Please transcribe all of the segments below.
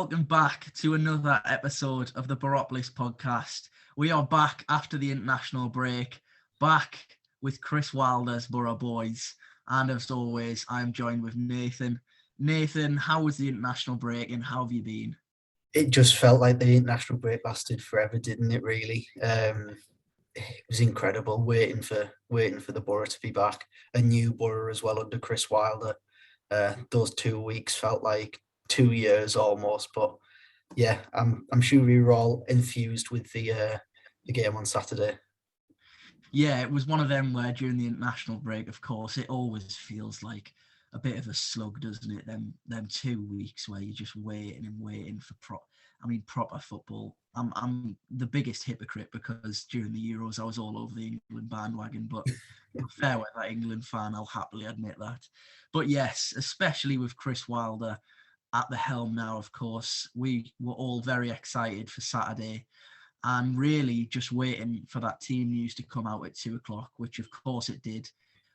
welcome back to another episode of the Boropolis Podcast. We are back after the international break, back with Chris Wilder's Boro Boys. And as always, I'm joined with Nathan. Nathan, how was the international break and how have you been? It just felt like the international break lasted forever, didn't it, really? It was incredible waiting for the Boro to be back. A new Boro as well under Chris Wilder. Those 2 weeks felt like 2 years almost, but yeah, I'm sure we were all enthused with the game on Saturday. Yeah, it was one of them where during the international break, of course, it always feels like a bit of a slug, doesn't it? Them 2 weeks where you're just waiting for proper football. I'm the biggest hypocrite because during the Euros I was all over the England bandwagon, but fair weather England fan, I'll happily admit that. But yes, especially with Chris Wilder at the helm now, of course, we were all very excited for Saturday and really just waiting for that team news to come out at 2:00, which of course it did.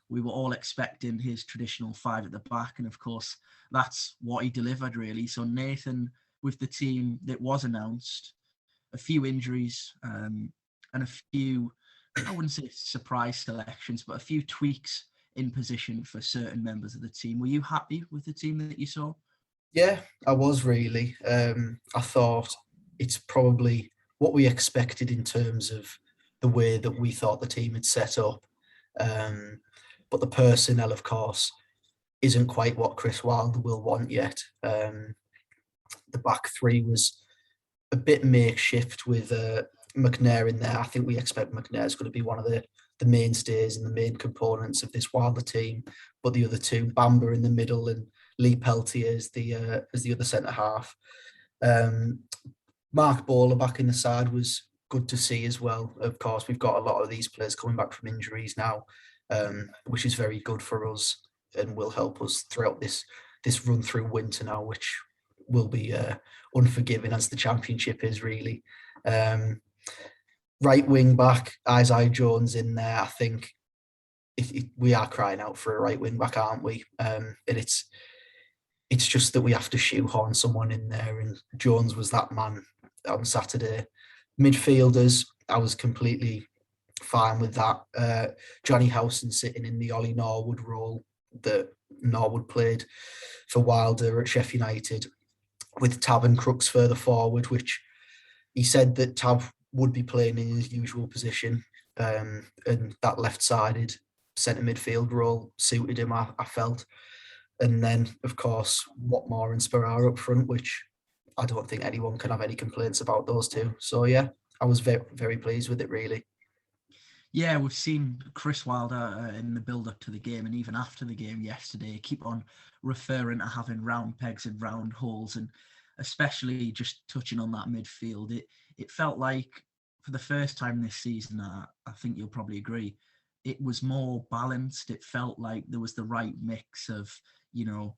We were all expecting his traditional five at the back, and of course that's what he delivered really. So Nathan, with the team that was announced, a few injuries and a few, I wouldn't say surprise selections, but a few tweaks in position for certain members of the team. Were you happy with the team that you saw? Yeah, I was really. I thought it's probably what we expected in terms of the way that we thought the team had set up. But the personnel, of course, isn't quite what Chris Wilder will want yet. The back three was a bit makeshift with McNair in there. I think we expect McNair is going to be one of the mainstays and the main components of this Wilder team. But the other two, Bamba in the middle and Lee Peltier as the other centre half. Mark Bowler back in the side was good to see as well. Of course, we've got a lot of these players coming back from injuries now, which is very good for us and will help us throughout this run through winter now, which will be unforgiving as the championship is really. Right wing back, Isaiah Jones in there. I think we are crying out for a right wing back, aren't we? And it's just that we have to shoehorn someone in there, and Jones was that man on Saturday. Midfielders, I was completely fine with that. Johnny Howson sitting in the Ollie Norwood role that Norwood played for Wilder at Sheffield United, with Tab and Crooks further forward, which he said that Tab would be playing in his usual position, and that left-sided centre midfield role suited him, I felt. And then, of course, Watmore and Sparrow up front, which I don't think anyone can have any complaints about those two. So, yeah, I was very, very pleased with it, really. Yeah, we've seen Chris Wilder in the build-up to the game and even after the game yesterday keep on referring to having round pegs and round holes, and especially just touching on that midfield. It felt like for the first time this season, I think you'll probably agree, it was more balanced. It felt like there was the right mix of, you know,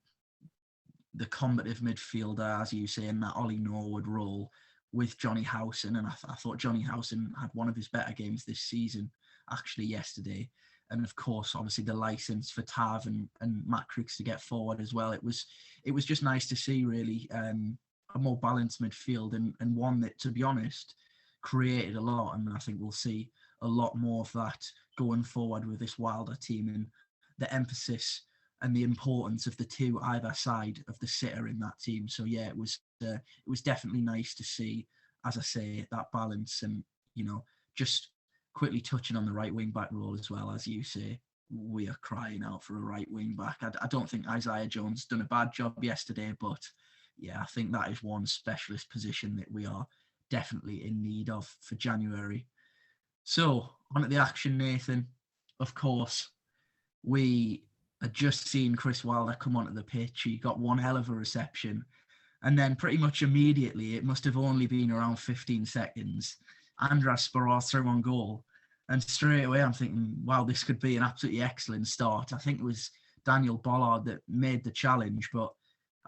the combative midfielder, as you say, in that Ollie Norwood role with Johnny Howson. And I thought Johnny Howson had one of his better games this season, actually, yesterday. And of course, obviously the license for Tav and Matt Crooks to get forward as well. It was just nice to see, really, a more balanced midfield and one that, to be honest, created a lot. And I think we'll see a lot more of that going forward with this Wilder team, and the emphasis and the importance of the two either side of the sitter in that team. So yeah, it was definitely nice to see, as I say, that balance. And, you know, just quickly touching on the right wing back role as well, as you say, we are crying out for a right wing back. I don't think Isaiah Jones done a bad job yesterday, but yeah, I think that is one specialist position that we are definitely in need of for January. So on at the action, Nathan. Of course, we had just seen Chris Wilder come onto the pitch. He got one hell of a reception. And then pretty much immediately, it must have only been around 15 seconds, Andras Sparrow threw on goal. And straight away, I'm thinking, wow, this could be an absolutely excellent start. I think it was Daniel Bollard that made the challenge. But,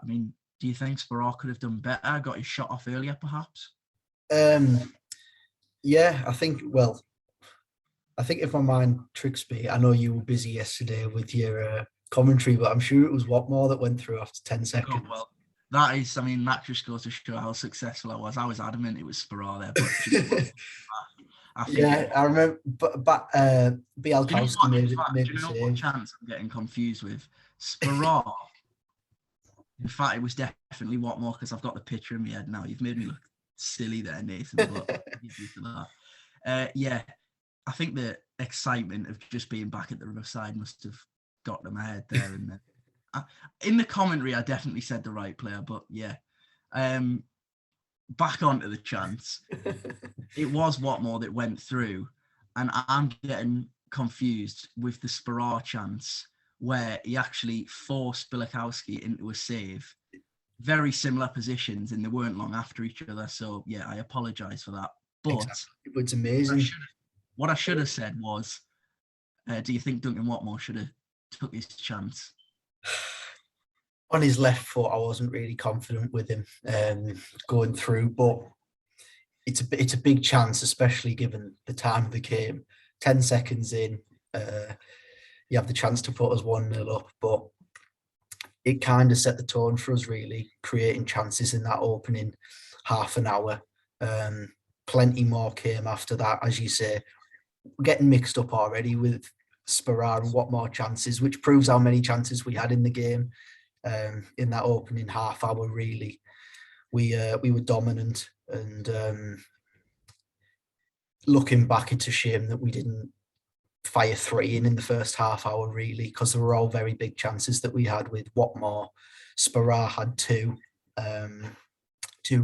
I mean, do you think Sparrow could have done better, got his shot off earlier, perhaps? Yeah, I think if my mind tricks me, I know you were busy yesterday with your commentary, but I'm sure it was Watmore that went through after 10 seconds. Oh, well, that just goes to show how successful I was. I was adamant it was Sparrow there, but I think I remember. But Bialkowski made do the you know what save. chance I'm getting confused with? Sparrow. In fact, it was definitely Watmore because I've got the picture in my head now. You've made me look silly there, Nathan, but I'll give you for that. Yeah, I think the excitement of just being back at the Riverside must have got to my head there. And then in the commentary, I definitely said the right player, but yeah. Back onto the chance. It was Watmore that went through, and I'm getting confused with the Sparrow chance where he actually forced Bialkowski into a save. Very similar positions, and they weren't long after each other. So yeah, I apologise for that. But exactly. It's amazing. What I should have said was, do you think Duncan Watmore should have took his chance? On his left foot, I wasn't really confident with him going through, but it's a big chance, especially given the time of the game. 10 seconds in, you have the chance to put us 1-0 up, but it kind of set the tone for us, really, creating chances in that opening half an hour. Plenty more came after that, as you say. We're getting mixed up already with Sparrow and what more chances, which proves how many chances we had in the game. In that opening half hour, really, we were dominant, and looking back, it's a shame that we didn't fire 3 in the first half hour, really, because they were all very big chances that we had with Watmore. Sparrow had 2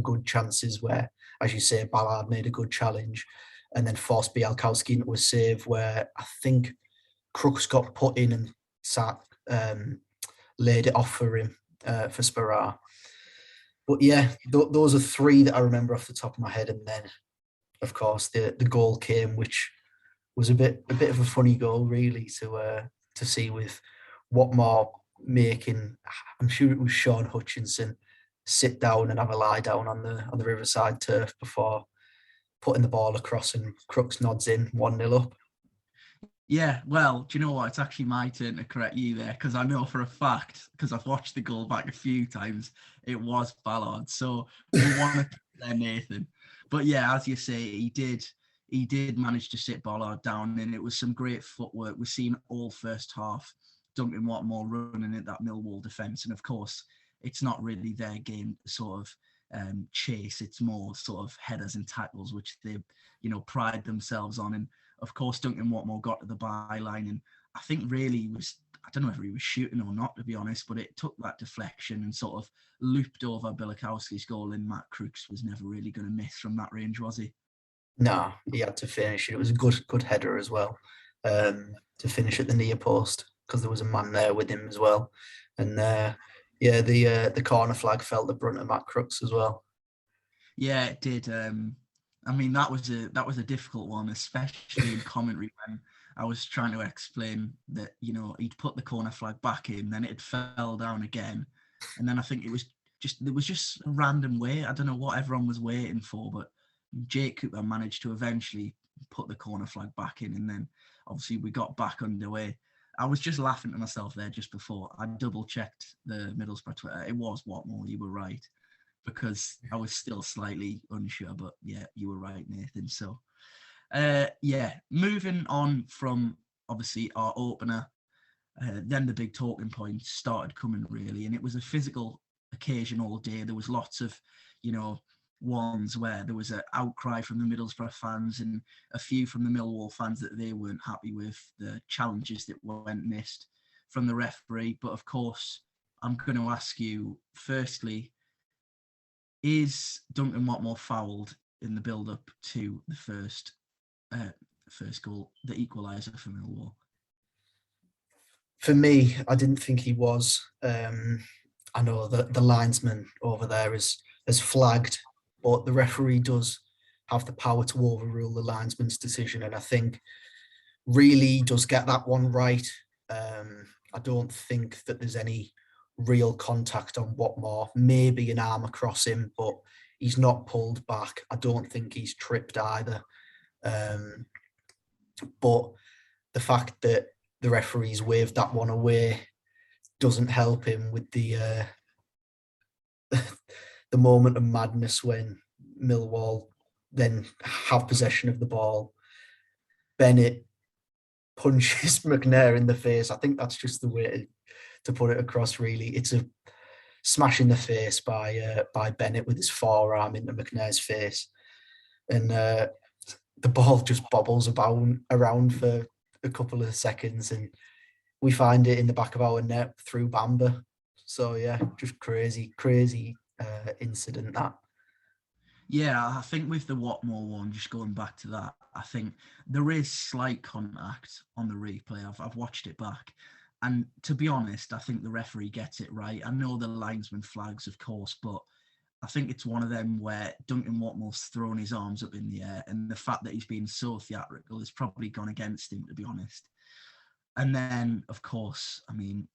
good chances where, as you say, Ballard made a good challenge and then forced Bialkowski into a save where I think Crooks got put in and laid it off for him, for Sparrow. But yeah, those are 3 that I remember off the top of my head. And then, of course, the goal came, which was a bit of a funny goal, really, to see, with Watmore making, I'm sure it was Sean Hutchinson, sit down and have a lie down on the Riverside turf before putting the ball across, and Crooks nods in 1-0 up. Yeah, well, do you know what? It's actually my turn to correct you there, because I know for a fact, because I've watched the goal back a few times, it was Ballard. So we want to there, Nathan. But yeah, as you say, he did manage to sit Ballard down, and it was some great footwork. We've seen all first half, Duncan Watmore running at that Millwall defence, and of course, it's not really their game sort of chase. It's more sort of headers and tackles, which they, pride themselves on. And of course, Duncan Watmore got to the byline, and I think really I don't know whether he was shooting or not, to be honest, but it took that deflection and sort of looped over Bialkowski's goal, and Matt Crooks was never really going to miss from that range, was he? No, he had to finish. It was a good header as well, to finish at the near post, because there was a man there with him as well. And the corner flag felt the brunt of Matt Crooks as well. Yeah, it did. That was a difficult one, especially in commentary when I was trying to explain that, he'd put the corner flag back in, then it fell down again. And then I think there was just a random way. I don't know what everyone was waiting for, but Jake Cooper managed to eventually put the corner flag back in, and then obviously we got back underway. I was just laughing to myself there just before. I double checked the Middlesbrough Twitter. It was Watmore, you were right, because I was still slightly unsure, but yeah, you were right, Nathan. So moving on from obviously our opener, then the big talking points started coming, really, and it was a physical occasion all day. There was lots of, ones where there was an outcry from the Middlesbrough fans and a few from the Millwall fans that they weren't happy with the challenges that went missed from the referee. But of course, I'm going to ask you, firstly, is Duncan Watmore fouled in the build-up to the first goal, the equaliser for Millwall? For me, I didn't think he was. I know that the linesman over there has flagged, but the referee does have the power to overrule the linesman's decision, and I think really does get that one right. I don't think that there's any real contact on Watmore, maybe an arm across him, but he's not pulled back. I don't think he's tripped either. But the fact that the referees waved that one away doesn't help him with the the moment of madness when Millwall then have possession of the ball. Bennett punches McNair in the face. I think that's just the way to put it across, really. It's a smash in the face by Bennett with his forearm into McNair's face. And the ball just bobbles around for a couple of seconds, and we find it in the back of our net through Bamba. So, yeah, just crazy incident that. Yeah, I think with the Watmore one, just going back to that, I think there is slight contact on the replay. I've watched it back. And to be honest, I think the referee gets it right. I know the linesman flags, of course, but I think it's one of them where Duncan Watmore's thrown his arms up in the air, and the fact that he's been so theatrical has probably gone against him, to be honest. And then, of course, I mean,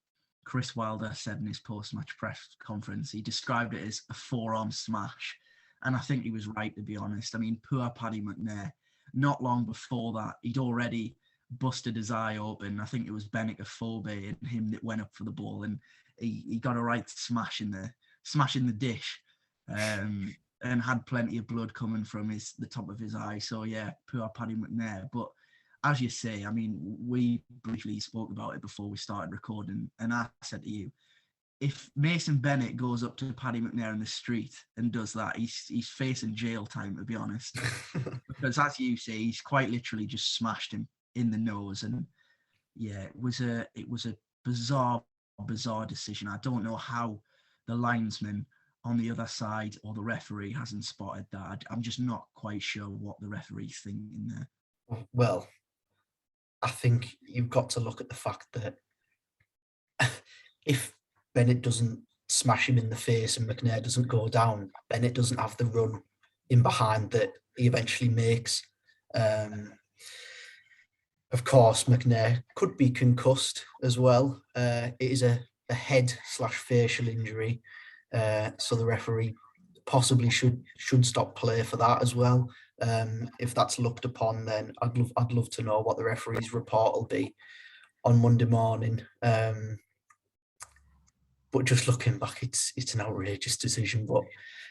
Chris Wilder said in his post-match press conference, he described it as a forearm smash. And I think he was right, to be honest. I mean, poor Paddy McNair, not long before that, he'd already busted his eye open. I think it was Benik Afobe and him that went up for the ball, and he got a right smash in the dish, and had plenty of blood coming from the top of his eye. So yeah, poor Paddy McNair. But as you say, I mean, we briefly spoke about it before we started recording, and I said to you, if Mason Bennett goes up to Paddy McNair in the street and does that, he's facing jail time, to be honest. Because as you say, he's quite literally just smashed him in the nose. And yeah, it was a bizarre decision. I don't know how the linesman on the other side or the referee hasn't spotted that. I'm just not quite sure what the referee's thinking there. Well, I think you've got to look at the fact that if Bennett doesn't smash him in the face and McNair doesn't go down, Bennett doesn't have the run in behind that he eventually makes. Of course, McNair could be concussed as well. It is a head/facial injury, so the referee possibly should stop play for that as well. If that's looked upon, then I'd love to know what the referee's report will be on Monday morning. But just looking back, it's an outrageous decision. But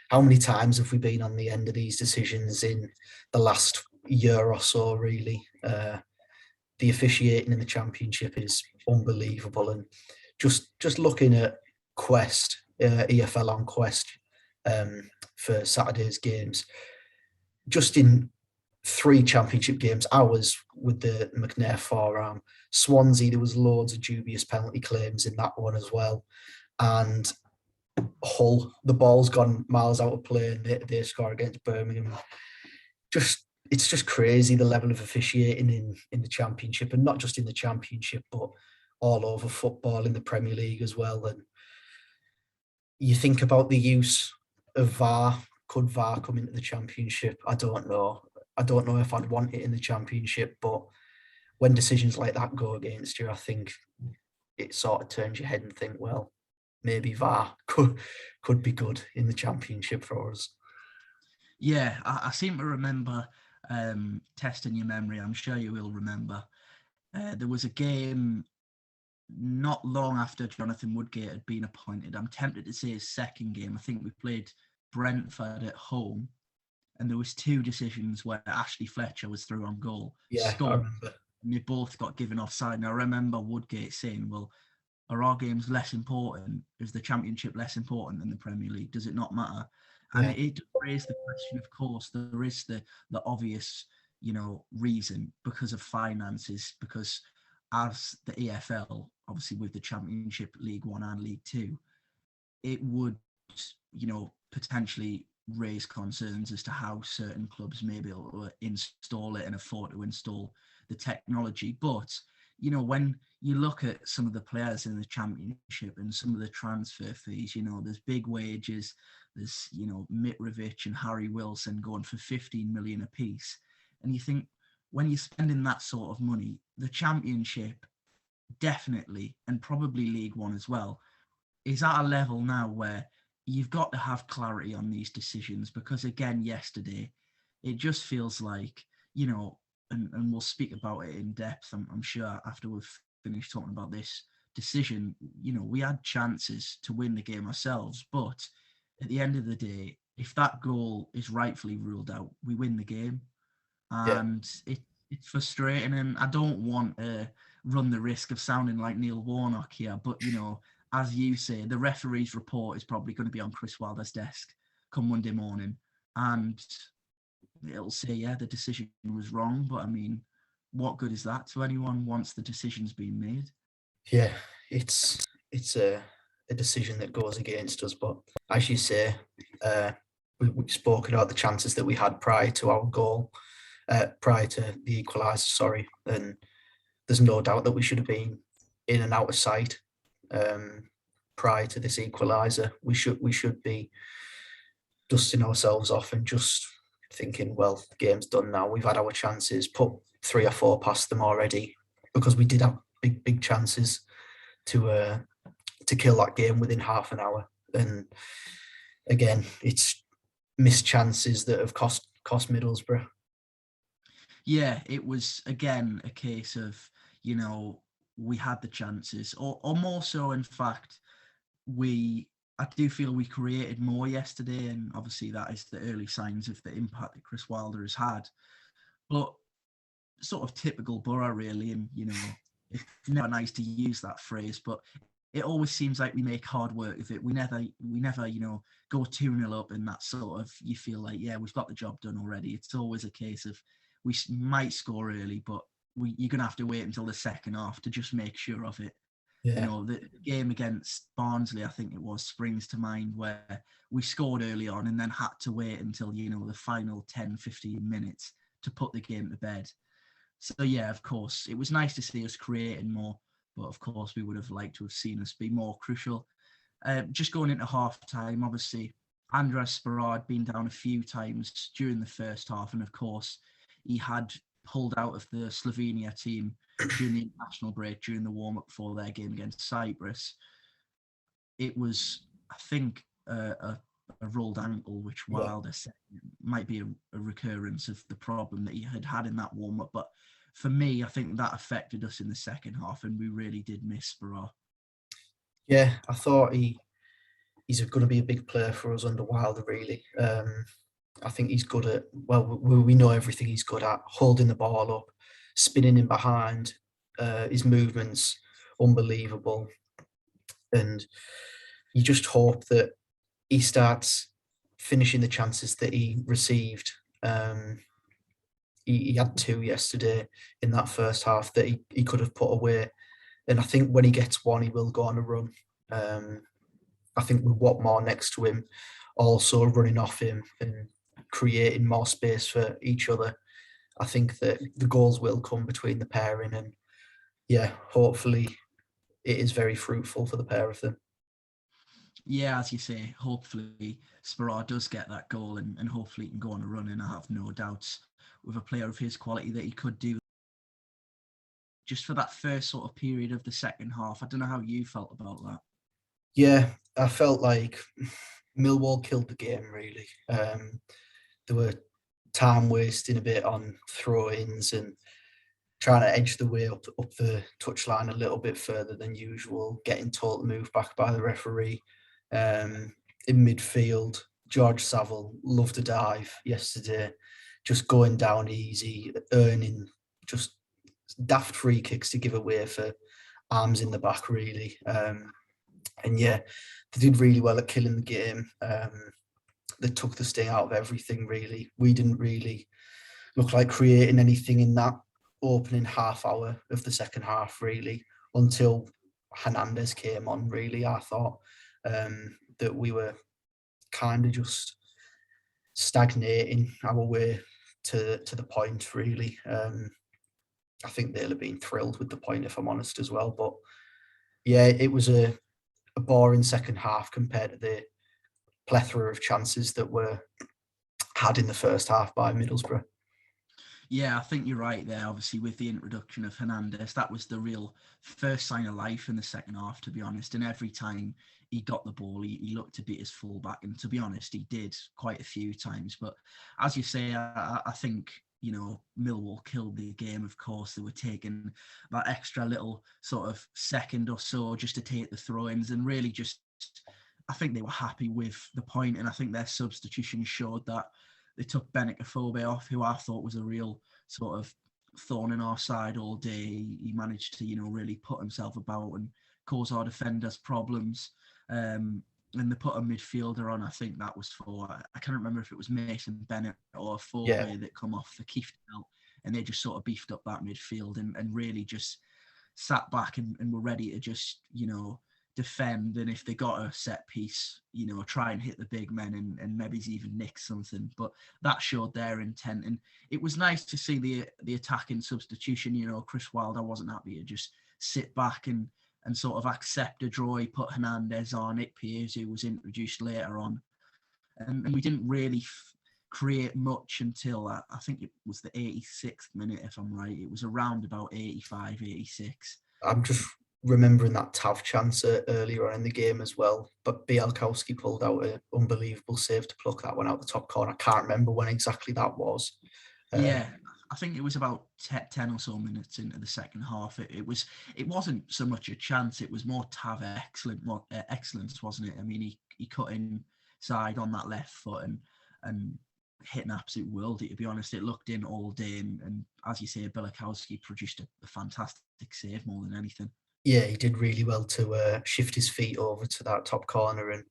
how many times have we been on the end of these decisions in the last year or so, really? The officiating in the Championship is unbelievable. And just looking at Quest, EFL on Quest for Saturday's games, just in 3 Championship games, ours with the McNair forearm, Swansea, there was loads of dubious penalty claims in that one as well. And Hull, the ball's gone miles out of play and they score against Birmingham. It's just crazy, the level of officiating in the Championship, and not just in the Championship, but all over football in the Premier League as well. And you think about the use of VAR. Could VAR come into the Championship? I don't know. I don't know if I'd want it in the Championship, but when decisions like that go against you, I think it sort of turns your head and think, well, maybe VAR could be good in the Championship for us. Yeah, I seem to remember testing your memory. I'm sure you will remember. There was a game not long after Jonathan Woodgate had been appointed. I'm tempted to say his second game. I think we played Brentford at home, and there was 2 decisions where Ashley Fletcher was through on goal. Yeah, scored, I remember. And they both got given offside. And I remember Woodgate saying, well, are our games less important? Is the Championship less important than the Premier League? Does it not matter? And it does raise the question, of course, there is the obvious, reason because of finances, because as the EFL, obviously with the Championship, League One and League Two, it would, potentially raise concerns as to how certain clubs may be able to install it and afford to install the technology. But, when you look at some of the players in the Championship and some of the transfer fees, there's big wages. There's, Mitrovic and Harry Wilson going for 15 million apiece. And you think, when you're spending that sort of money, the Championship definitely, and probably League One as well, is at a level now where you've got to have clarity on these decisions. Because again, yesterday, it just feels like, and we'll speak about it in depth, I'm sure, after we've finished talking about this decision, we had chances to win the game ourselves, but at the end of the day, if that goal is rightfully ruled out, we win the game. Yeah, And it's frustrating, and I don't want to run the risk of sounding like Neil Warnock here, but as you say, the referee's report is probably going to be on Chris Wilder's desk come Monday morning, and it'll say, yeah, the decision was wrong. But I mean, what good is that to anyone once the decision's been made? yeah, it's a decision that goes against us. But as you say, we've spoken about the chances that we had prior to our goal, prior to the equaliser, sorry, and there's no doubt that we should have been in and out of sight prior to this equaliser. We should be dusting ourselves off and just thinking, well, the game's done now. We've had our chances, put 3 or 4 past them already, because we did have big chances to kill that game within half an hour. And again, it's missed chances that have cost Middlesbrough. Yeah, it was again a case of, we had the chances, or more so, in fact, I do feel we created more yesterday, and obviously that is the early signs of the impact that Chris Wilder has had. But sort of typical Boro, really, and it's never nice to use that phrase, but it always seems like we make hard work of it. We never, go 2-0 up and that sort of, you feel like, yeah, we've got the job done already. It's always a case of we might score early, but you're going to have to wait until the second half to just make sure of it. Yeah. The game against Barnsley, I think it was, springs to mind, where we scored early on and then had to wait until, the final 10, 15 minutes to put the game to bed. So, yeah, of course, it was nice to see us creating more, but of course we would have liked to have seen us be more crucial. Just going into half-time, obviously, Andras Sparrow had been down a few times during the first half, and of course, he had pulled out of the Slovenia team during the international break, during the warm-up for their game against Cyprus. It was, I think, a rolled ankle, which Wilder said might be a recurrence of the problem that he had in that warm-up. But for me, I think that affected us in the second half, and we really did miss Sparrow. Yeah, I thought he's going to be a big player for us under Wilder, really. I think he's good at, we know everything he's good at, holding the ball up, spinning in behind, his movements, unbelievable. And you just hope that he starts finishing the chances that he received. He had 2 yesterday in that first half that he could have put away. And I think when he gets one, he will go on a run. I think with Watmore next to him, also running off him and creating more space for each other, I think that the goals will come between the pairing. And yeah, hopefully it is very fruitful for the pair of them. Yeah, as you say, hopefully Sparrow does get that goal and hopefully he can go on a run, and I have no doubts with a player of his quality that he could do. Just for that first sort of period of the second half, I don't know how you felt about that. Yeah, I felt like Millwall killed the game, really. There were time wasting a bit on throw-ins and trying to edge the way up the touchline a little bit further than usual, getting told to move back by the referee. In midfield, George Saville loved a dive yesterday, just going down easy, earning just daft free kicks to give away for arms in the back, really. And yeah, they did really well at killing the game. They took the sting out of everything, really. We didn't really look like creating anything in that opening half hour of the second half, really, until Hernandez came on, really. I thought that we were kind of just stagnating our way to the point, really. I think they'll have been thrilled with the point, if I'm honest, as well. But yeah, it was a boring second half compared to the plethora of chances that were had in the first half by Middlesbrough. Yeah, I think you're right there. Obviously, with the introduction of Hernandez, that was the real first sign of life in the second half, to be honest. And every time he got the ball, he looked to be his fullback. And to be honest, he did quite a few times. But as you say, I think, Millwall killed the game, of course. They were taking that extra little sort of second or so just to take the throw-ins and really just I think they were happy with the point, and I think their substitution showed that. They took Benik Afobe off, who I thought was a real sort of thorn in our side all day. He managed to, really put himself about and cause our defenders problems. And they put a midfielder on. I think that was for, I can't remember if it was Mason Bennett or Afobe that come off for Keith Bell, and they just sort of beefed up that midfield and really just sat back and were ready to just, defend, and if they got a set piece, try and hit the big men and maybe even nick something. But that showed their intent, and it was nice to see the attacking substitution. Chris Wilder wasn't happy to just sit back and sort of accept a draw. He put Hernandez on. Nick Piers, who was introduced later on, and we didn't really create much until I think it was the 86th minute, if I'm right. It was around about 85, 86. I'm just remembering that Tav chance earlier on in the game as well, but Bielkowski pulled out an unbelievable save to pluck that one out the top corner. I can't remember when exactly that was. Yeah, I think it was about 10 or so minutes into the second half. It wasn't so much a chance, it was more Tav excellence, wasn't it? I mean, he cut inside on that left foot and hit an absolute worldie, to be honest. It looked in all day, and as you say, Bielkowski produced a fantastic save more than anything. Yeah, he did really well to shift his feet over to that top corner, and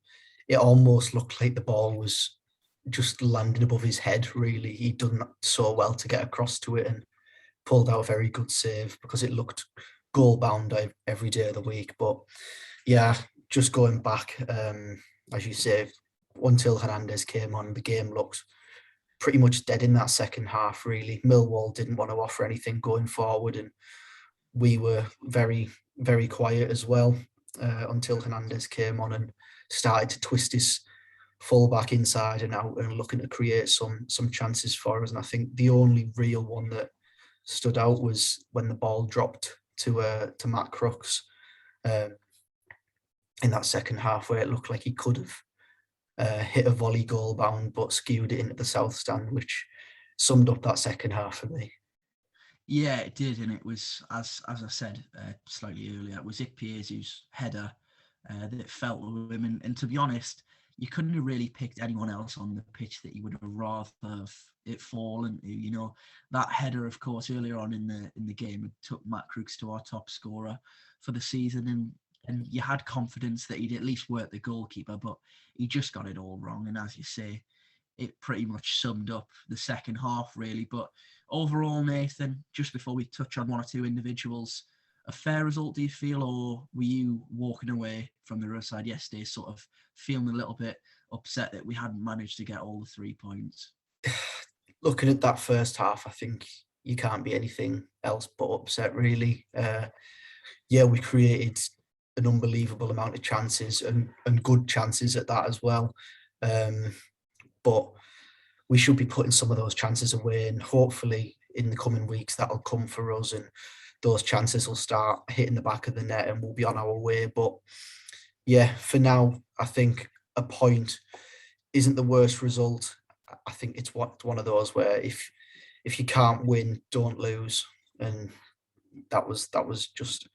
it almost looked like the ball was just landing above his head, really. He'd done so well to get across to it and pulled out a very good save, because it looked goal-bound every day of the week. But yeah, just going back, as you say, until Hernandez came on, the game looked pretty much dead in that second half, really. Millwall didn't want to offer anything going forward, and we were very, very quiet as well until Hernandez came on and started to twist his full-back inside and out and looking to create some chances for us. And I think the only real one that stood out was when the ball dropped to Matt Crooks in that second half, where it looked like he could have hit a volley goal bound but skewed it into the south stand, which summed up that second half for me. Yeah, it did, and it was, as I said slightly earlier, it was Nick Piers' header that felt with him, and to be honest, you couldn't have really picked anyone else on the pitch that you would have rather have it fallen. That header, of course, earlier on in the game, took Matt Crooks to our top scorer for the season, and you had confidence that he'd at least work the goalkeeper, but he just got it all wrong. And as you say, it pretty much summed up the second half, really. But overall, Nathan, just before we touch on one or two individuals, a fair result, do you feel, or were you walking away from the roadside yesterday sort of feeling a little bit upset that we hadn't managed to get all the 3 points? Looking at that first half, I think you can't be anything else but upset, really. We created an unbelievable amount of chances and good chances at that as well. But we should be putting some of those chances away, and hopefully in the coming weeks that'll come for us, and those chances will start hitting the back of the net and we'll be on our way. But yeah, for now, I think a point isn't the worst result. I think it's one of those where if you can't win, don't lose. And that was just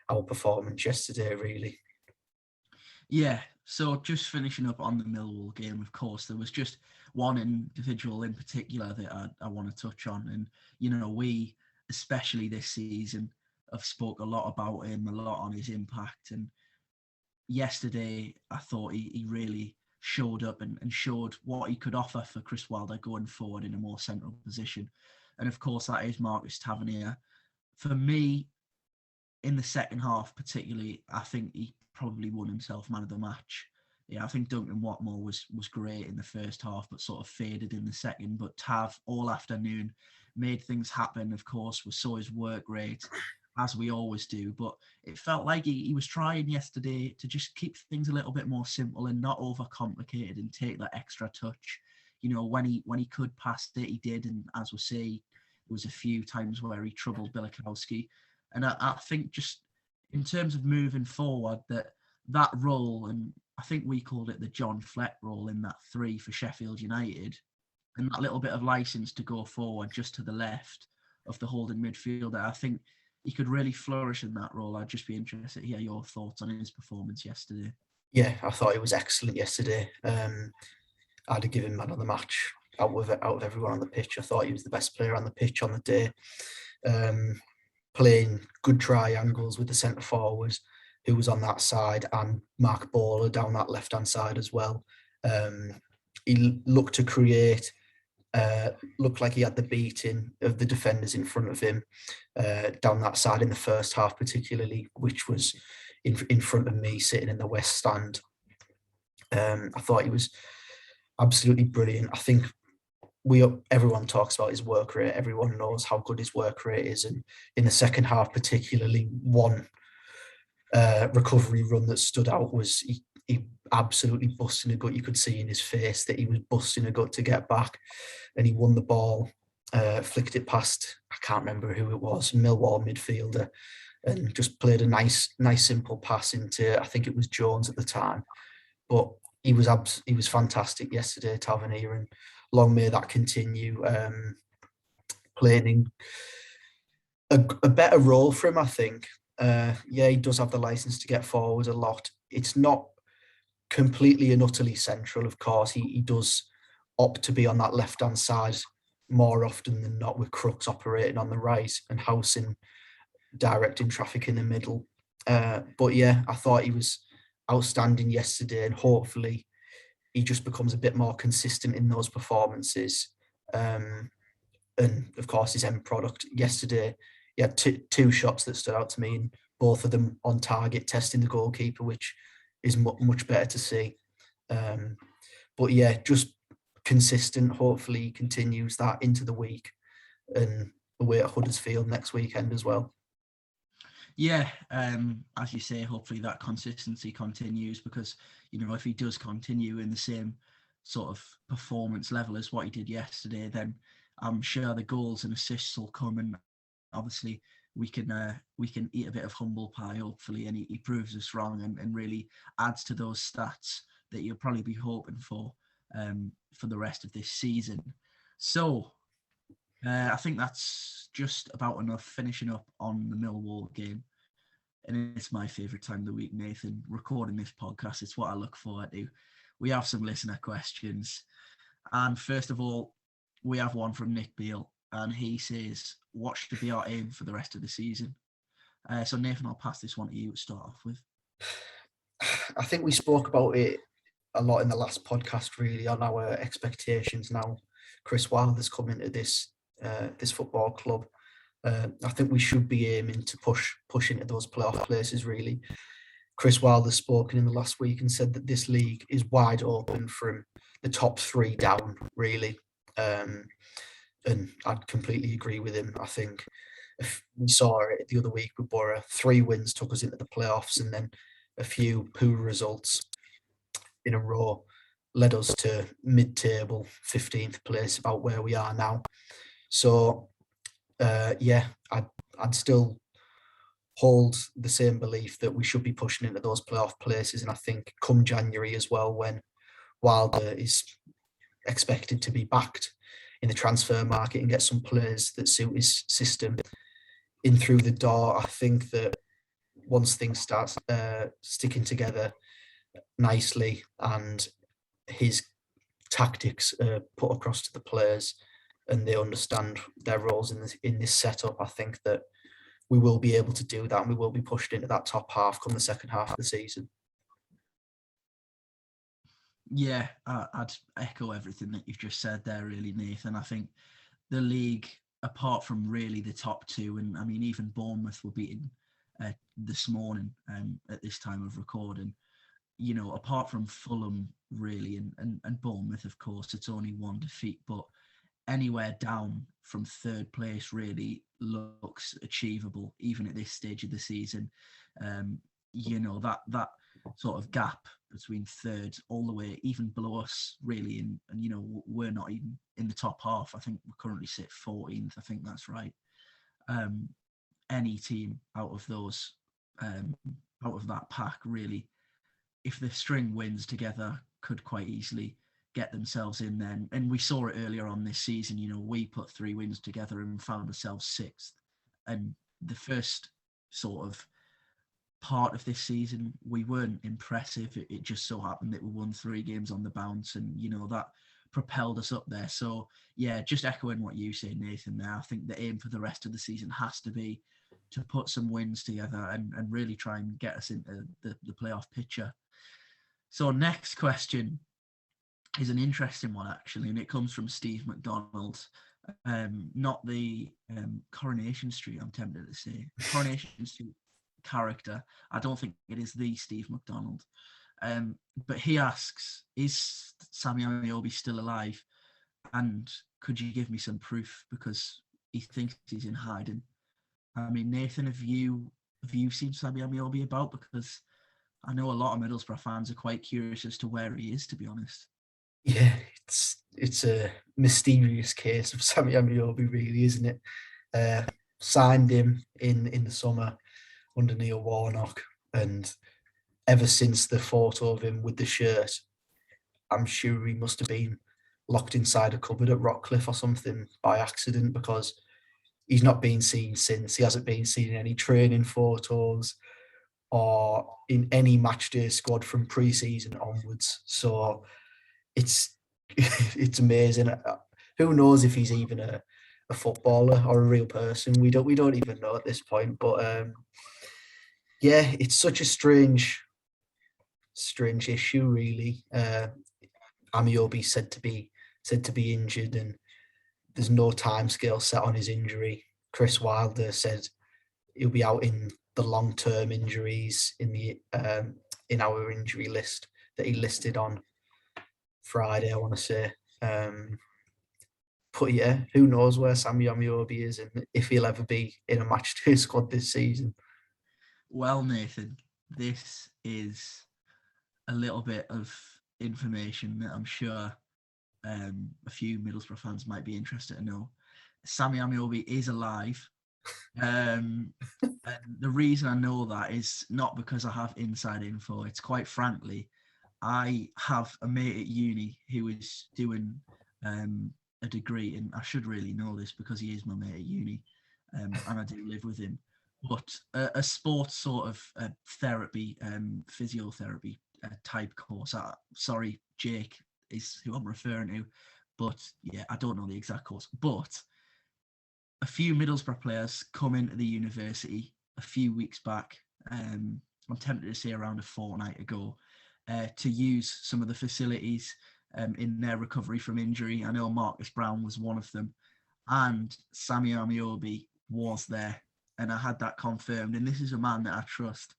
our performance yesterday, really. Yeah, so just finishing up on the Millwall game, of course, there was just one individual in particular that I want to touch on. And, we, especially this season, have spoke a lot about him, a lot on his impact. And yesterday, I thought he really showed up and showed what he could offer for Chris Wilder going forward in a more central position. And of course, that is Marcus Tavernier. For me, in the second half particularly, I think he probably won himself man of the match. Yeah, I think Duncan Watmore was great in the first half, but sort of faded in the second. But Tav, all afternoon, made things happen, of course. We saw his work rate, as we always do. But it felt like he was trying yesterday to just keep things a little bit more simple and not overcomplicated and take that extra touch. When he could pass it, he did. And as we say, there was a few times where he troubled Bielkowski. And I think just in terms of moving forward, that role, and I think we called it the John Fleck role in that 3 for Sheffield United, and that little bit of license to go forward just to the left of the holding midfielder, I think he could really flourish in that role. I'd just be interested to hear your thoughts on his performance yesterday. Yeah, I thought he was excellent yesterday. I'd have given man of the match out of everyone on the pitch. I thought he was the best player on the pitch on the day. Playing good triangles with the centre forward who was on that side, and Mark Bowler down that left hand side as well. He looked to create, looked like he had the beating of the defenders in front of him down that side in the first half, particularly, which was in front of me sitting in the west stand. I thought he was absolutely brilliant. I think everyone talks about his work rate. Everyone knows how good his work rate is, and in the second half, particularly, one recovery run that stood out was he absolutely busting a gut. You could see in his face that he was busting a gut to get back, and he won the ball, flicked it past, I can't remember who it was, Millwall midfielder, and just played a nice simple pass into, I think it was Jones at the time. But he was fantastic yesterday, Tavernier, and long may that continue. Playing in a better role for him, I think. He does have the license to get forward a lot. It's not completely and utterly central, of course. He does opt to be on that left-hand side more often than not, with Crooks operating on the right and Howson directing traffic in the middle. But yeah, I thought he was outstanding yesterday, and hopefully he just becomes a bit more consistent in those performances. And of course, his end product yesterday, he had two shots that stood out to me, and both of them on target, testing the goalkeeper, which is much better to see. But yeah, just consistent. Hopefully he continues that into the week and away at Huddersfield next weekend as well. Yeah, as you say, hopefully that consistency continues, because, if he does continue in the same sort of performance level as what he did yesterday, then I'm sure the goals and assists will come, and obviously we can eat a bit of humble pie, hopefully, and he proves us wrong and really adds to those stats that you'll probably be hoping for the rest of this season. So I think that's just about enough finishing up on the Millwall game. And it's my favourite time of the week, Nathan, recording this podcast. It's what I look forward to. We have some listener questions. And first of all, we have one from Nick Beale. And he says, what should be our aim for the rest of the season? So Nathan, I'll pass this one to you to start off with. I think we spoke about it a lot in the last podcast, really, on our expectations now. Chris Wilder's come into this football club. I think we should be aiming to push into those playoff places, really. Chris Wilder's spoken in the last week and said that this league is wide open from the top three down, really. And I'd completely agree with him. I think if we saw it the other week with Boro, 3 wins took us into the playoffs, and then a few poor results in a row led us to mid-table, 15th place, about where we are now. So, I'd still hold the same belief that we should be pushing into those playoff places. And I think come January as well, when Wilder is expected to be backed in the transfer market and get some players that suit his system in through the door, I think that once things start sticking together nicely and his tactics are put across to the players and they understand their roles in this setup, I think that we will be able to do that, and we will be pushed into that top half come the second half of the season. Yeah, I'd echo everything that you've just said there, really, Nathan. I think the league, apart from really the top two, and I mean, even Bournemouth were beaten this morning at this time of recording, apart from Fulham, really, and Bournemouth, of course, it's only one defeat, but anywhere down from third place really looks achievable, even at this stage of the season. That sort of gap between third all the way even below us, really, and we're not even in the top half. I think we currently sit 14th. I think that's right. Any team out of those, out of that pack, really, if the string wins together, could quite easily get themselves in then. And we saw it earlier on this season, we put 3 wins together and found ourselves 6th. And the first sort of part of this season we weren't impressive. It just so happened that we won 3 games on the bounce, and that propelled us up there. So yeah, just echoing what you say, Nathan, there, I think the aim for the rest of the season has to be to put some wins together and really try and get us into the playoff picture. So next question is an interesting one, actually, and it comes from Steve McDonald. Not the Coronation Street, I'm tempted to say. Coronation Street character. I don't think it is the Steve McDonald. But he asks, is Samia Obi still alive? And could you give me some proof? Because he thinks he's in hiding. I mean, Nathan, have you seen Samia Obi about? Because I know a lot of Middlesbrough fans are quite curious as to where he is, to be honest. Yeah, it's a mysterious case of Sammy Amiobi, really, isn't it? Signed him in the summer under Neil Warnock, and ever since the photo of him with the shirt, I'm sure he must have been locked inside a cupboard at Rockcliffe or something by accident, because he's not been seen since. He hasn't been seen in any training photos or in any match day squad from pre-season onwards. So it's amazing. Who knows if he's even a footballer or a real person? We don't even know at this point. But yeah, it's such a strange issue, really. Amiobi said to be injured, and there's no timescale set on his injury. Chris Wilder said he'll be out in the long-term injuries in our injury list that he listed on Friday, I want to say. But yeah, who knows where Sammy Amiobi is and if he'll ever be in a match day squad this season. Well, Nathan, this is a little bit of information that I'm sure a few Middlesbrough fans might be interested to know. Sammy Amiobi is alive. And the reason I know that is not because I have inside info. It's quite frankly, I have a mate at uni who is doing a degree, and I should really know this because he is my mate at uni, and I do live with him. But a sports sort of therapy, physiotherapy type course. Sorry, Jake is who I'm referring to, but yeah, I don't know the exact course. But a few Middlesbrough players come into the university a few weeks back. I'm tempted to say around a fortnight ago, to use some of the facilities in their recovery from injury. I know Marcus Brown was one of them, and Sammy Amiobi was there, and I had that confirmed. And this is a man that I trust.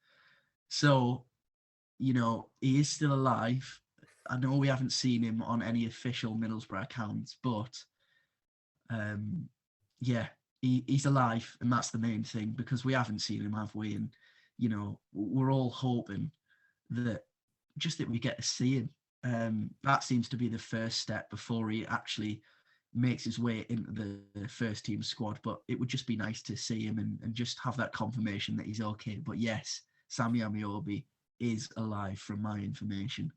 So, he is still alive. I know we haven't seen him on any official Middlesbrough accounts, but yeah, he's alive, and that's the main thing, because we haven't seen him, have we? And, we're all hoping that we get to see him. That seems to be the first step before he actually makes his way into the first team squad. But it would just be nice to see him and just have that confirmation that he's okay. But yes, Sammy Amiobi is alive from my information.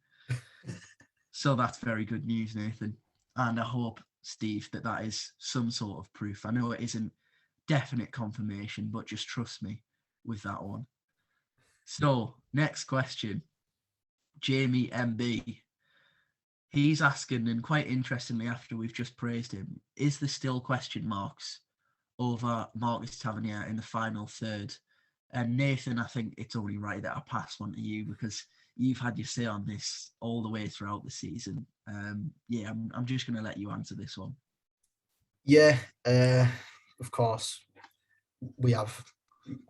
So that's very good news, Nathan. And I hope, Steve, that is some sort of proof. I know it isn't definite confirmation, but just trust me with that one. So, next question. Jamie MB. He's asking, and quite interestingly, after we've just praised him, is there still question marks over Marcus Tavernier in the final third? And Nathan, I think it's only right that I pass one to you, because you've had your say on this all the way throughout the season. Yeah, I'm just going to let you answer this one. Yeah, of course, we have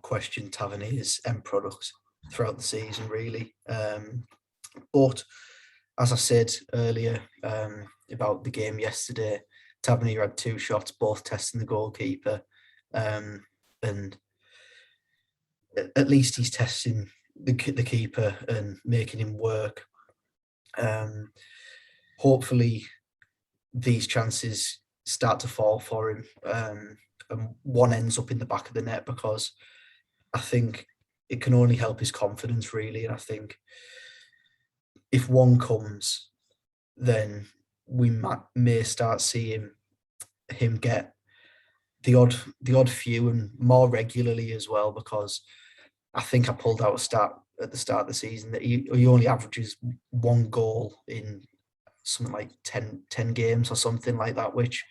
questioned Tavernier's end product throughout the season, really. But as I said earlier about the game yesterday, Tavernier had 2 shots, both testing the goalkeeper. And at least he's testing the keeper and making him work. Hopefully, these chances start to fall for him, and one ends up in the back of the net, because I think it can only help his confidence, really. And I think if one comes, then we may start seeing him get the odd few, and more regularly as well, because I think I pulled out a stat at the start of the season that he only averages 1 goal in something like 10 games or something like that, which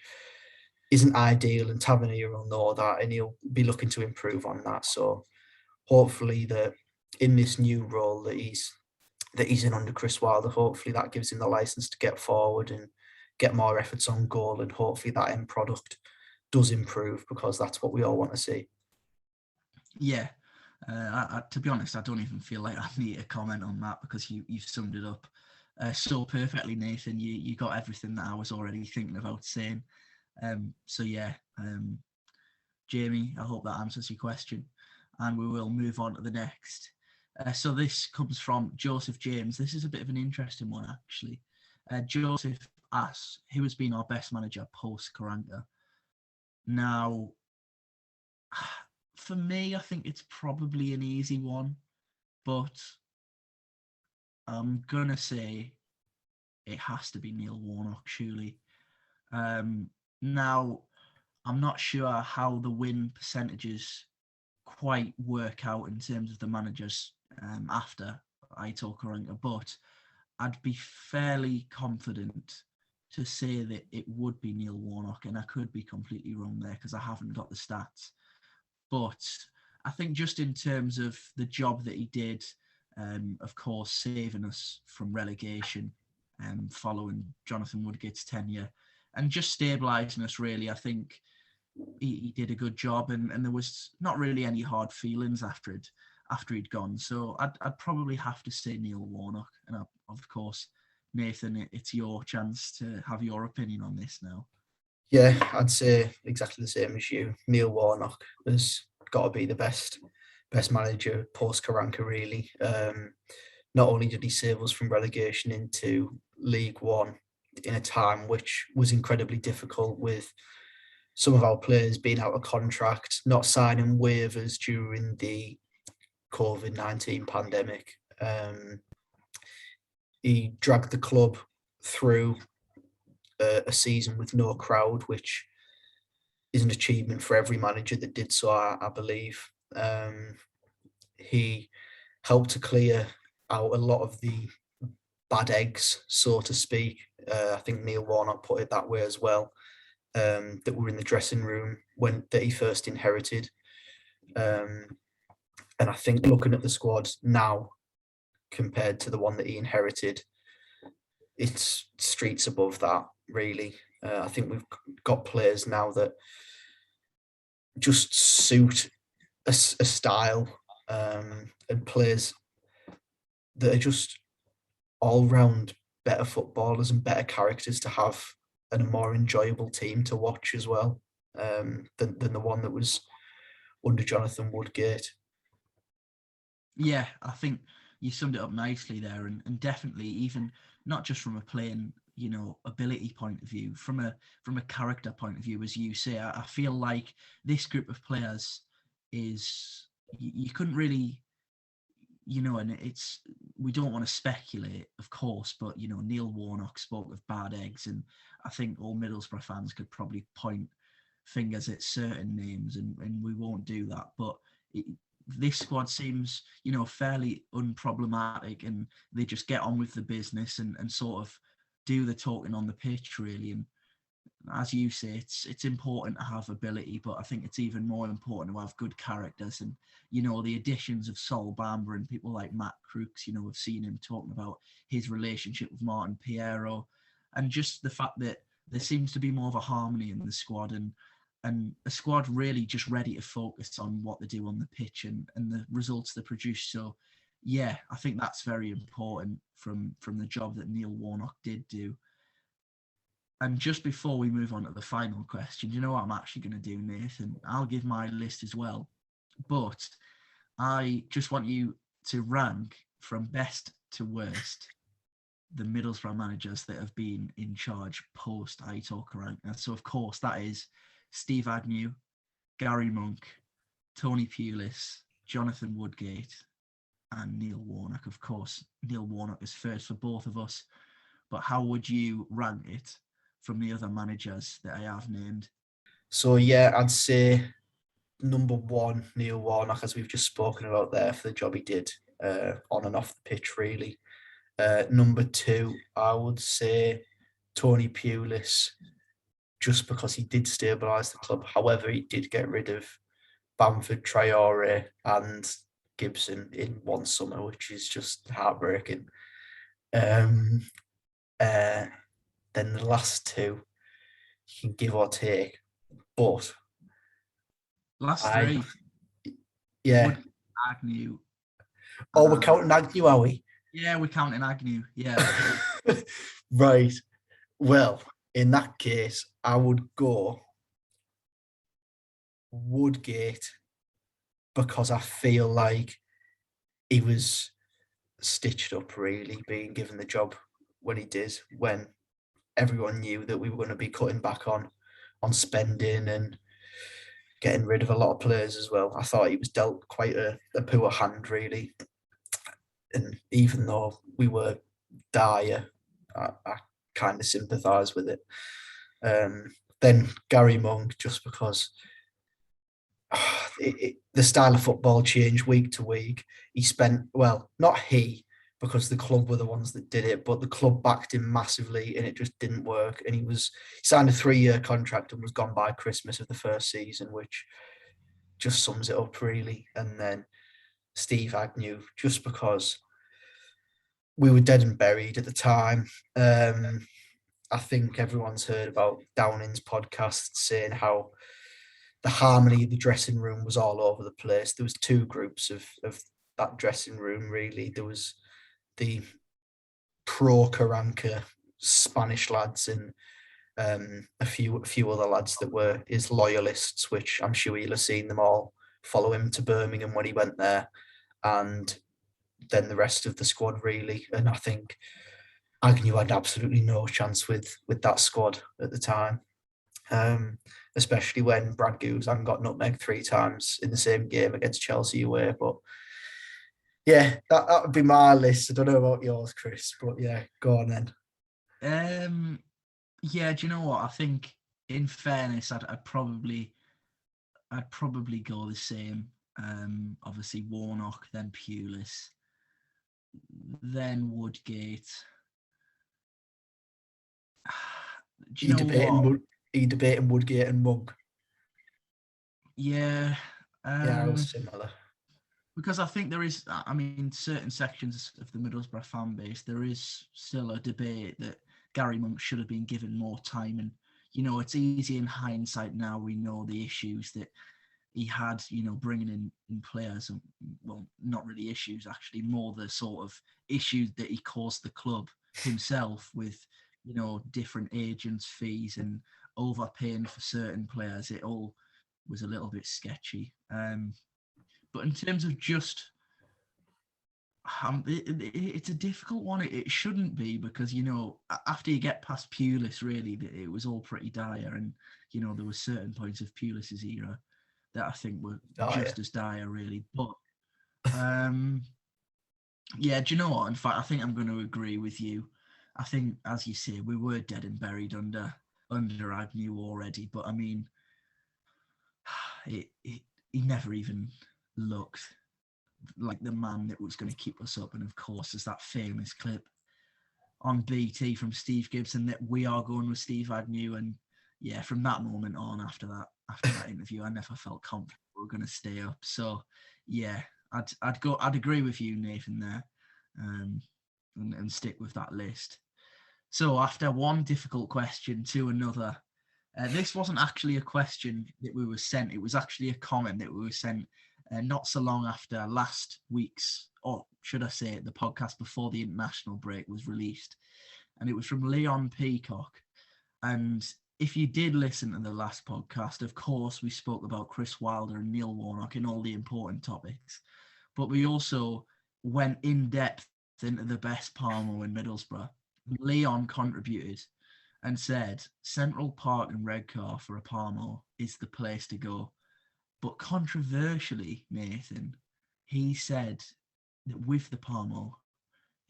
isn't ideal. And Tavernier will know that, and he'll be looking to improve on that. So hopefully that in this new role that he's in under Chris Wilder, hopefully that gives him the license to get forward and get more efforts on goal, and hopefully that end product does improve, because that's what we all want to see. Yeah. To be honest, I don't even feel like I need to comment on that, because you've summed it up so perfectly, Nathan. You got everything that I was already thinking about saying. So yeah, Jamie, I hope that answers your question, and we will move on to the next. So this comes from Joseph James. This is a bit of an interesting one, actually. Joseph asks, who has been our best manager post-Karanka? Now, for me, I think it's probably an easy one, but I'm going to say it has to be Neil Warnock, surely. Now, I'm not sure how the win percentages quite work out in terms of the managers after Aitor Karanka, but I'd be fairly confident to say that it would be Neil Warnock, and I could be completely wrong there because I haven't got the stats. But I think just in terms of the job that he did, of course, saving us from relegation following Jonathan Woodgate's tenure, and just stabilising us, really, I think he did a good job, and there was not really any hard feelings after he'd gone. So I'd probably have to say Neil Warnock. And of course, Nathan, it's your chance to have your opinion on this now. Yeah, I'd say exactly the same as you. Neil Warnock has got to be the best manager post Karanka, really. Not only did he save us from relegation into League One in a time which was incredibly difficult, with some of our players being out of contract, not signing waivers during the COVID-19 pandemic. He dragged the club through a season with no crowd, which is an achievement for every manager that did so, I believe. He helped to clear out a lot of the bad eggs, so to speak. I think Neil Warnock put it that way as well, that were in the dressing room that he first inherited. And I think looking at the squad now compared to the one that he inherited, it's streets above that, really. I think we've got players now that just suit a style, and players that are just all-round better footballers and better characters to have, and a more enjoyable team to watch as well, than the one that was under Jonathan Woodgate. Yeah, I think you summed it up nicely there, and definitely, even not just from a playing, ability point of view, from a character point of view, as you say, I feel like this group of players is, you couldn't really, and we don't want to speculate, of course, but Neil Warnock spoke of bad eggs, and I think all Middlesbrough fans could probably point fingers at certain names, and we won't do that, but this squad seems, fairly unproblematic, and they just get on with the business and sort of do the talking on the pitch, really. And as you say, it's important to have ability, but I think it's even more important to have good characters. And, the additions of Sol Bamba and people like Matt Crooks, we've seen him talking about his relationship with Martin Piero, and just the fact that there seems to be more of a harmony in the squad, and a squad really just ready to focus on what they do on the pitch and the results they produce. So, yeah, I think that's very important from the job that Neil Warnock did do. And just before we move on to the final question, you know what I'm actually going to do, Nathan? I'll give my list as well. But I just want you to rank from best to worst the Middlesbrough managers that have been in charge post Aitor Karanka. So, of course, that is Steve Agnew, Gary Monk, Tony Pulis, Jonathan Woodgate, and Neil Warnock. Of course, Neil Warnock is first for both of us. But how would you rank it from the other managers that I have named? So, yeah, I'd say number one, Neil Warnock, as we've just spoken about there, for the job he did on and off the pitch, really. Number two, I would say Tony Pulis, just because he did stabilise the club. However, he did get rid of Bamford, Traore and Gibson in one summer, which is just heartbreaking. Then the last two, you can give or take, but Last three. Yeah. Wood, Agnew. Oh, we're counting Agnew, are we? Yeah, we're counting Agnew. Yeah. Right. Well, in that case, I would go Woodgate, because I feel like he was stitched up, really, being given the job when he did, when everyone knew that we were going to be cutting back on spending and getting rid of a lot of players as well. I thought he was dealt quite a poor hand, really. And even though we were dire, I kind of sympathise with it. Then Gary Monk, just because the style of football changed week to week. He spent, well, not he, because the club were the ones that did it, but the club backed him massively and it just didn't work. And he signed a 3-year contract and was gone by Christmas of the first season, which just sums it up, really. And then Steve Agnew, just because we were dead and buried at the time. I think everyone's heard about Downing's podcast saying how the harmony of the dressing room was all over the place. There was two groups of that dressing room, really. There was the pro-Carranca Spanish lads and a few other lads that were his loyalists, which I'm sure you'll have seen them all follow him to Birmingham when he went there. And then the rest of the squad, really. And I think Agnew had absolutely no chance with that squad at the time. Especially when Brad Guzan got nutmegged 3 times in the same game against Chelsea away. But yeah, that would be my list. I don't know about yours, Chris, but yeah, go on then. Yeah, do you know what? I think, in fairness, I'd probably go the same. Obviously Warnock, then Pulis, then Woodgate. Do you know what? Are you debating Woodgate and Monk? Yeah. Yeah, I was similar. Because I think there is, I mean, certain sections of the Middlesbrough fan base, there is still a debate that Gary Monk should have been given more time. And, you know, it's easy in hindsight now. We know the issues that he had, you know, bringing in players. Well, not really issues, actually, more the sort of issues that he caused the club himself with, you know, different agents' fees and overpaying for certain players. It all was a little bit sketchy. But in terms of just, it's a difficult one. It shouldn't be, because, you know, after you get past Pulis, really, it was all pretty dire. And, you know, there were certain points of Pulis's era that I think were just as dire, really. But, yeah, do you know what? In fact, I think I'm going to agree with you. I think, as you say, we were dead and buried under Agnew already. But, I mean, he never even looked like the man that was going to keep us up. And of course, there's that famous clip on BT from Steve Gibson that we are going with Steve Agnew. And yeah, from that moment on, after that interview, I never felt confident we were going to stay up. So yeah, I'd agree with you, Nathan, there, and stick with that list. So after one difficult question to another, this wasn't actually a question that we were sent. It was actually a comment that we were sent not so long after last week's, or should I say the podcast before the international break was released. And it was from Leon Peacock. And if you did listen to the last podcast, of course, we spoke about Chris Wilder and Neil Warnock and all the important topics. But we also went in depth into the best Palmo in Middlesbrough. Leon contributed and said Central Park and Redcar for a Palmo is the place to go. But controversially, Nathan, he said that with the Palmo,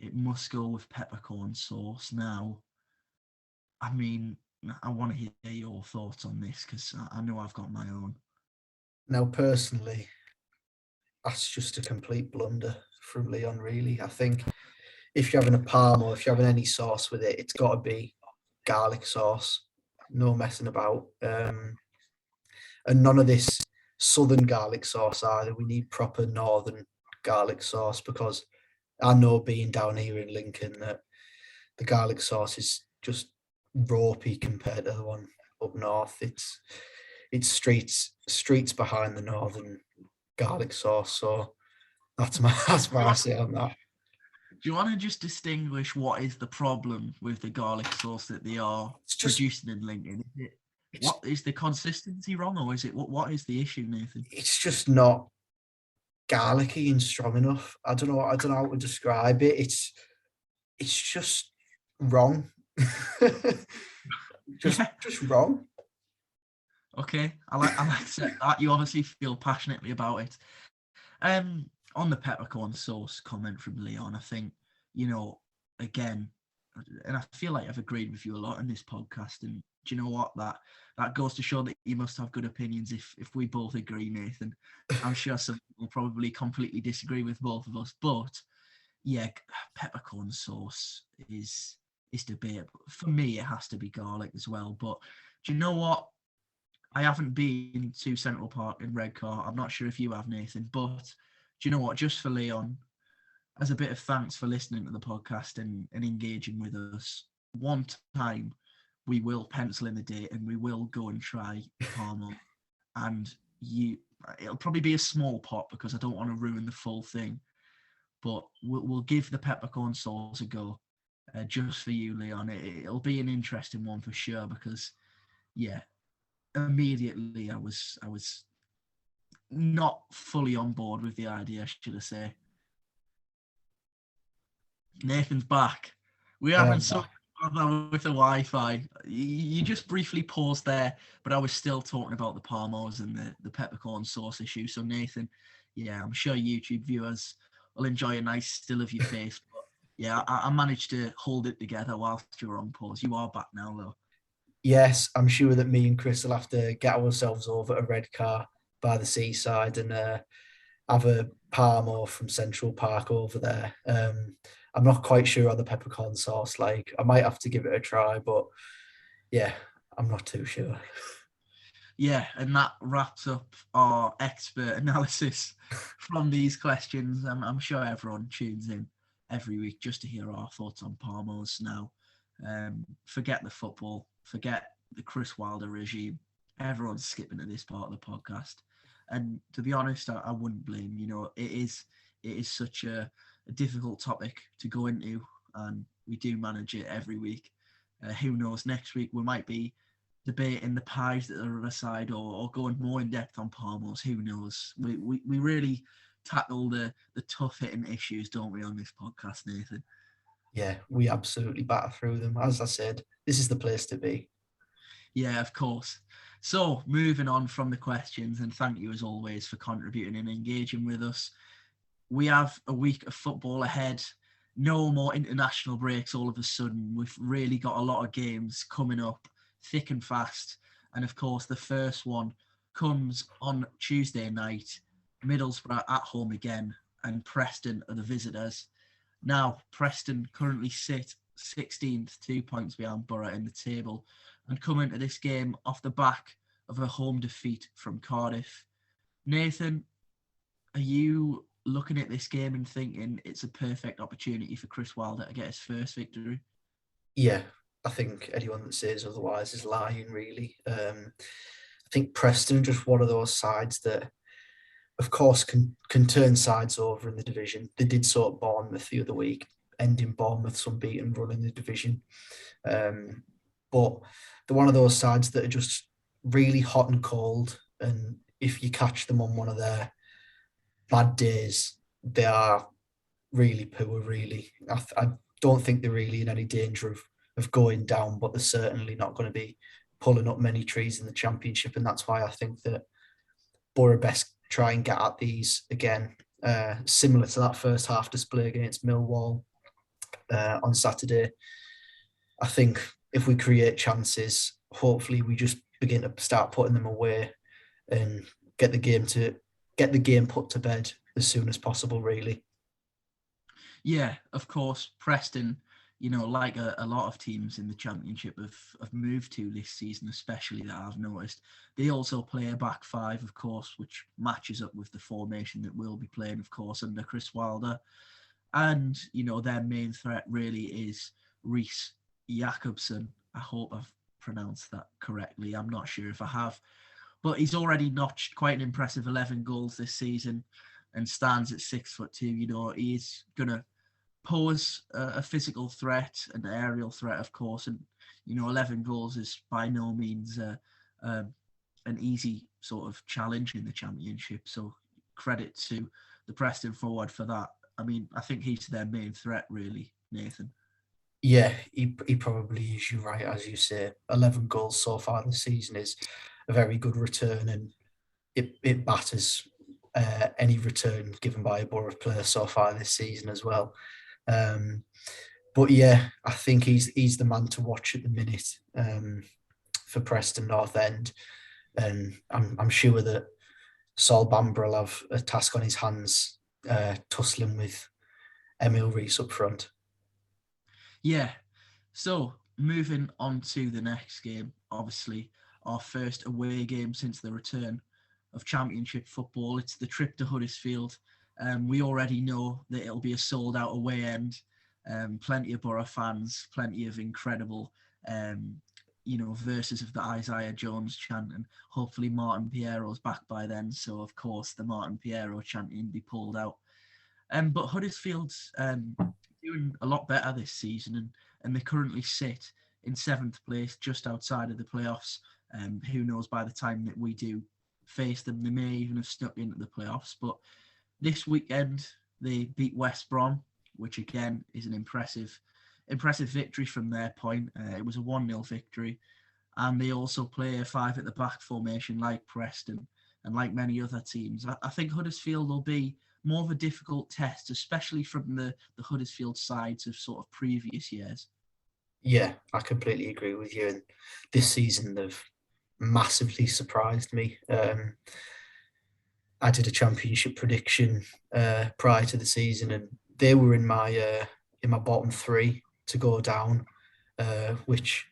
it must go with peppercorn sauce. Now, I mean, I want to hear your thoughts on this, because I know I've got my own. Now, personally, that's just a complete blunder from Leon, really. I think if you're having a parm or if you're having any sauce with it, it's got to be garlic sauce. No messing about. And none of this southern garlic sauce either. We need proper northern garlic sauce, because I know, being down here in Lincoln, that the garlic sauce is just ropey compared to the one up north. It's streets behind the northern garlic sauce. So that's my say on that. Do you want to just distinguish what is the problem with the garlic sauce that they are producing in Lincoln? What is the consistency wrong, or is it what is the issue, Nathan? It's just not garlicky and strong enough. I don't know how to describe it. It's just wrong. just wrong. Okay, I like that. You obviously feel passionately about it. On the peppercorn sauce comment from Leon, I think, again, and I feel like I've agreed with you a lot in this podcast. And do you know what? That goes to show that you must have good opinions if we both agree, Nathan. I'm sure some will probably completely disagree with both of us. But yeah, peppercorn sauce is debatable. For me, it has to be garlic as well. But do you know what? I haven't been to Central Park in Redcar. I'm not sure if you have, Nathan. But do you know what? Just for Leon, as a bit of thanks for listening to the podcast and engaging with us, one time we will pencil in the date and we will go and try Parmo. And it'll probably be a small pot because I don't want to ruin the full thing. But we'll give the peppercorn sauce a go just for you, Leon. It'll be an interesting one for sure because, yeah, immediately I was not fully on board with the idea, should I say. Nathan's back. We haven't sorted with the Wi-Fi. You just briefly paused there, but I was still talking about the Parmos and the peppercorn sauce issue. So Nathan, yeah, I'm sure YouTube viewers will enjoy a nice still of your face. But yeah, I managed to hold it together whilst you were on pause. You are back now, though. Yes, I'm sure that me and Chris will have to get ourselves over to Redcar by the seaside and have a Parmo from Central Park over there. I'm not quite sure on the peppercorn sauce. Like, I might have to give it a try, but yeah, I'm not too sure. Yeah, and that wraps up our expert analysis from these questions. I'm sure everyone tunes in every week just to hear our thoughts on Parmos now. Forget the football, forget the Chris Wilder regime. Everyone's skipping to this part of the podcast. And to be honest, I wouldn't blame. It is such a difficult topic to go into, and we do manage it every week. Who knows, next week we might be debating the pies that are on the side or going more in depth on Parmos. Who knows? We really tackle the tough hitting issues, don't we, on this podcast, Nathan? Yeah, we absolutely batter through them. As I said, this is the place to be. Yeah, of course. So moving on from the questions, and thank you as always for contributing and engaging with us. We have a week of football ahead. No more international breaks all of a sudden. We've really got a lot of games coming up thick and fast. And of course, the first one comes on Tuesday night. Middlesbrough at home again, and Preston are the visitors. Now, Preston currently sit 16th, 2 points behind Boro in the table, and come into this game off the back of a home defeat from Cardiff. Nathan, are you looking at this game and thinking it's a perfect opportunity for Chris Wilder to get his first victory? Yeah, I think anyone that says otherwise is lying, really. I think Preston are just one of those sides that, of course, can turn sides over in the division. They did so at Bournemouth the other week, ending Bournemouth's unbeaten run in the division. But they're one of those sides that are just really hot and cold. And if you catch them on one of their bad days, they are really poor, really. I don't think they're really in any danger of going down, but they're certainly not going to be pulling up many trees in the Championship. And that's why I think that Boro best try and get at these again, similar to that first half display against Millwall on Saturday. I think if we create chances, hopefully we just begin to start putting them away and get the game put to bed as soon as possible, really. Yeah, of course, Preston, like a lot of teams in the Championship have moved to this season, especially that I've noticed. They also play a back five, of course, which matches up with the formation that we'll be playing, of course, under Chris Wilder. And, their main threat really is Reece Jakobsen. I hope I've pronounced that correctly. I'm not sure if I have. But he's already notched quite an impressive 11 goals this season and stands at 6'2". He's going to pose a physical threat, an aerial threat, of course. And, 11 goals is by no means an easy sort of challenge in the Championship. So credit to the Preston forward for that. I mean, I think he's their main threat, really, Nathan. Yeah, he probably is. You're right, as you say. 11 goals so far this season is a very good return, and it batters any return given by a Boro player so far this season as well. But yeah, I think he's the man to watch at the minute for Preston North End, and I'm sure that Sol Bamber will have a task on his hands tussling with Emil Rees up front. Yeah, so moving on to the next game, obviously our first away game since the return of Championship football. It's the trip to Huddersfield. We already know that it'll be a sold-out away end. Plenty of Boro fans, plenty of incredible, verses of the Isaiah Jones chant, and hopefully Martin Piero's back by then. So, of course, the Martin Piero chanting be pulled out. But Huddersfield's doing a lot better this season, and they currently sit in 7th place, just outside of the playoffs. Who knows, by the time that we do face them, they may even have snuck into the playoffs. But this weekend, they beat West Brom, which again is an impressive victory from their point. It was a 1-0 victory. And they also play a 5 at the back formation like Preston and like many other teams. I think Huddersfield will be more of a difficult test, especially from the Huddersfield sides of sort of previous years. Yeah, I completely agree with you. And this season, they've massively surprised me. I did a Championship prediction prior to the season, and they were in my bottom 3 to go down, which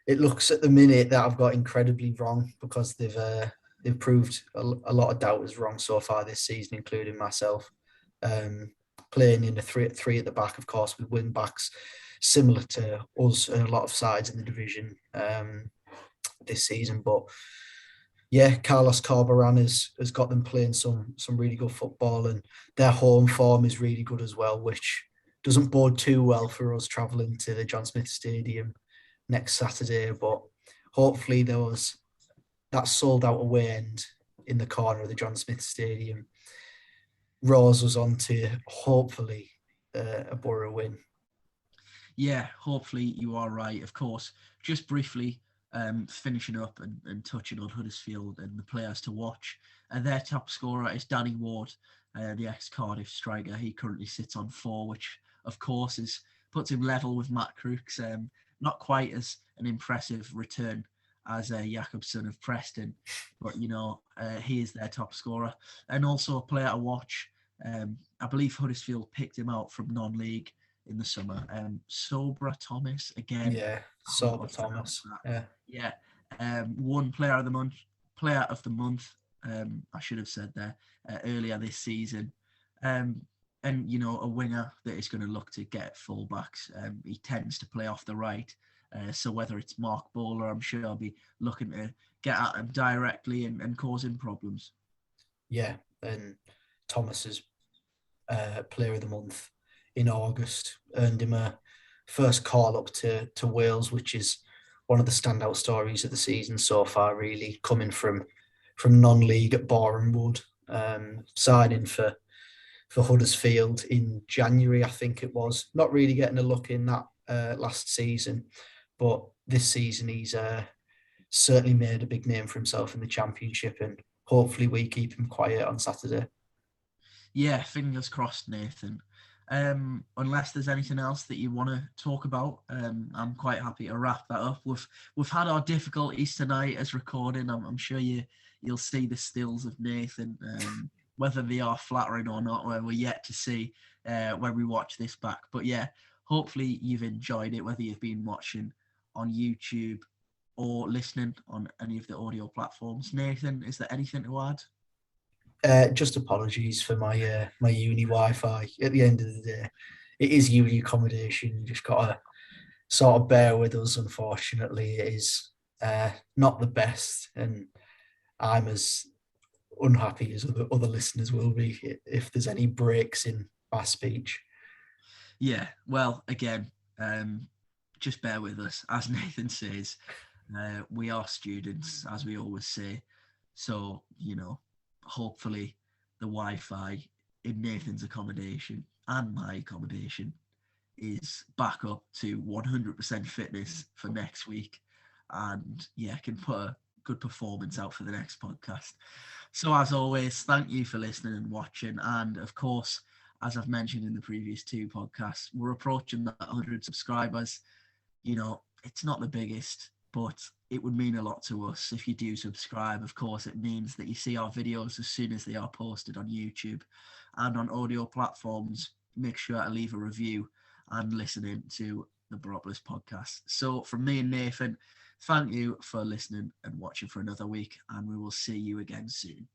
it looks at the minute that I've got incredibly wrong, because they've proved a lot of doubters wrong so far this season, including myself. Playing in a 3 at the back, of course, with wing backs similar to us and a lot of sides in the division this season. But yeah, Carlos Corberan has got them playing some really good football, and their home form is really good as well, which doesn't bode too well for us travelling to the John Smith Stadium next Saturday. But hopefully that sold out away end in the corner of the John Smith Stadium roars us on to hopefully a Boro win. Yeah, hopefully you are right. Of course, just briefly finishing up and touching on Huddersfield and the players to watch. Their top scorer is Danny Ward, the ex-Cardiff striker. He currently sits on 4, which of course puts him level with Matt Crooks. Not quite as an impressive return as Jakobsen of Preston, but he is their top scorer, and also a player to watch. I believe Huddersfield picked him out from non-league in the summer. Sobra Thomas again. Yeah, Sobra Thomas. Yeah. One player of the month. I should have said there earlier this season. And a winger that is going to look to get fullbacks. He tends to play off the right. So whether it's Mark Bowler, I'm sure I'll be looking to get at him directly and cause him problems. Yeah, and Thomas's player of the month in August earned him a first call up to Wales, which is one of the standout stories of the season so far, really, coming from non-league at Bournemouth, signing for Huddersfield in January, I think it was. Not really getting a look in that last season, but this season he's certainly made a big name for himself in the Championship, and hopefully we keep him quiet on Saturday. Yeah, fingers crossed, Nathan. Unless there's anything else that you want to talk about, I'm quite happy to wrap that up. We've had our difficulties tonight as recording. I'm sure you you'll see the stills of Nathan. Whether they are flattering or not, we're yet to see when we watch this back. But yeah, hopefully you've enjoyed it, whether you've been watching on YouTube or listening on any of the audio platforms. Nathan, is there anything to add? Just apologies for my my uni Wi-Fi. At the end of the day, it is uni accommodation. You just gotta sort of bear with us. Unfortunately, it is not the best, and I'm as unhappy as other listeners will be if there's any breaks in my speech. Yeah, well, again, just bear with us. As Nathan says, we are students, as we always say. So, hopefully the Wi-Fi in Nathan's accommodation and my accommodation is back up to 100% fitness for next week. And yeah, can put a good performance out for the next podcast. So as always, thank you for listening and watching. And of course, as I've mentioned in the previous 2 podcasts, we're approaching that 100 subscribers. It's not the biggest, but it would mean a lot to us if you do subscribe. Of course, it means that you see our videos as soon as they are posted on YouTube and on audio platforms. Make sure to leave a review and listen in to the Boropolis Podcast. So from me and Nathan, thank you for listening and watching for another week, and we will see you again soon.